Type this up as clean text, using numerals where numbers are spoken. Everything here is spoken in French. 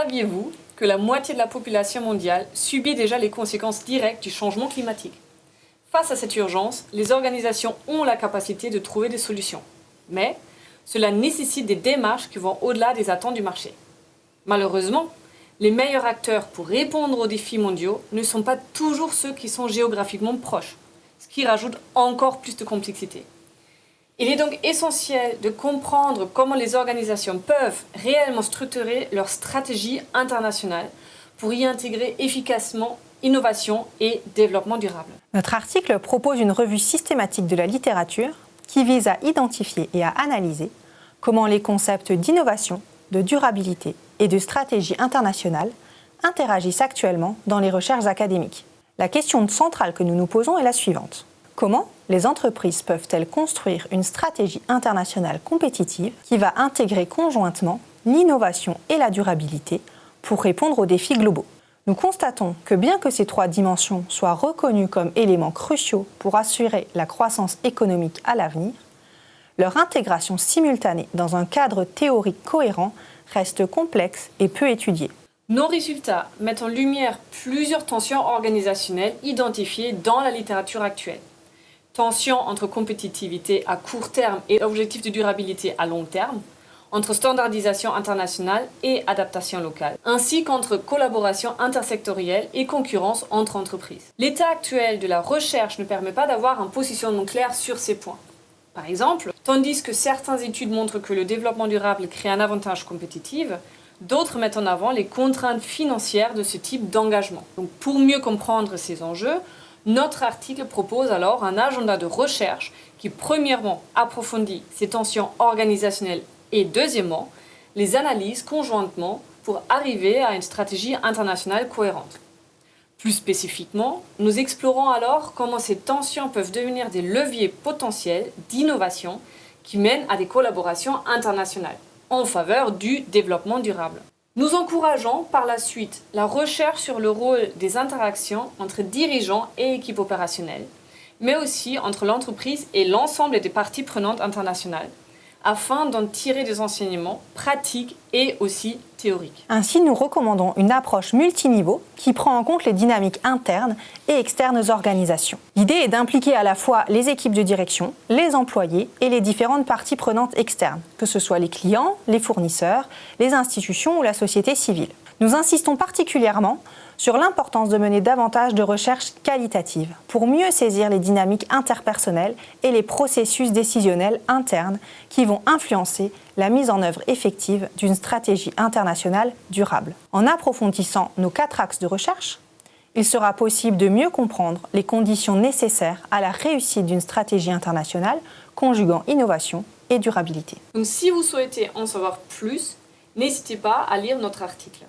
Saviez-vous que la moitié de la population mondiale subit déjà les conséquences directes du changement climatique? Face à cette urgence, les organisations ont la capacité de trouver des solutions. Mais cela nécessite des démarches qui vont au-delà des attentes du marché. Malheureusement, les meilleurs acteurs pour répondre aux défis mondiaux ne sont pas toujours ceux qui sont géographiquement proches, ce qui rajoute encore plus de complexité. Il est donc essentiel de comprendre comment les organisations peuvent réellement structurer leur stratégie internationale pour y intégrer efficacement innovation et développement durable. Notre article propose une revue systématique de la littérature qui vise à identifier et à analyser comment les concepts d'innovation, de durabilité et de stratégie internationale interagissent actuellement dans les recherches académiques. La question centrale que nous nous posons est la suivante. Comment les entreprises peuvent-elles construire une stratégie internationale compétitive qui va intégrer conjointement l'innovation et la durabilité pour répondre aux défis globaux? Nous constatons que bien que ces trois dimensions soient reconnues comme éléments cruciaux pour assurer la croissance économique à l'avenir, leur intégration simultanée dans un cadre théorique cohérent reste complexe et peu étudiée. Nos résultats mettent en lumière plusieurs tensions organisationnelles identifiées dans la littérature actuelle. Tensions entre compétitivité à court terme et objectifs de durabilité à long terme, entre standardisation internationale et adaptation locale, ainsi qu'entre collaboration intersectorielle et concurrence entre entreprises. L'état actuel de la recherche ne permet pas d'avoir un positionnement clair sur ces points. Par exemple, tandis que certaines études montrent que le développement durable crée un avantage compétitif, d'autres mettent en avant les contraintes financières de ce type d'engagement. Donc, pour mieux comprendre ces enjeux, notre article propose alors un agenda de recherche qui, premièrement, approfondit ces tensions organisationnelles et, deuxièmement, les analyse conjointement pour arriver à une stratégie internationale cohérente. Plus spécifiquement, nous explorons alors comment ces tensions peuvent devenir des leviers potentiels d'innovation qui mènent à des collaborations internationales en faveur du développement durable. Nous encourageons par la suite la recherche sur le rôle des interactions entre dirigeants et équipes opérationnelles, mais aussi entre l'entreprise et l'ensemble des parties prenantes internationales, afin d'en tirer des enseignements pratiques et aussi théoriques. Ainsi, nous recommandons une approche multiniveau qui prend en compte les dynamiques internes et externes aux organisations. L'idée est d'impliquer à la fois les équipes de direction, les employés et les différentes parties prenantes externes, que ce soit les clients, les fournisseurs, les institutions ou la société civile. Nous insistons particulièrement sur l'importance de mener davantage de recherches qualitatives pour mieux saisir les dynamiques interpersonnelles et les processus décisionnels internes qui vont influencer la mise en œuvre effective d'une stratégie internationale durable. En approfondissant nos 4 axes de recherche, il sera possible de mieux comprendre les conditions nécessaires à la réussite d'une stratégie internationale conjuguant innovation et durabilité. Donc, si vous souhaitez en savoir plus, n'hésitez pas à lire notre article.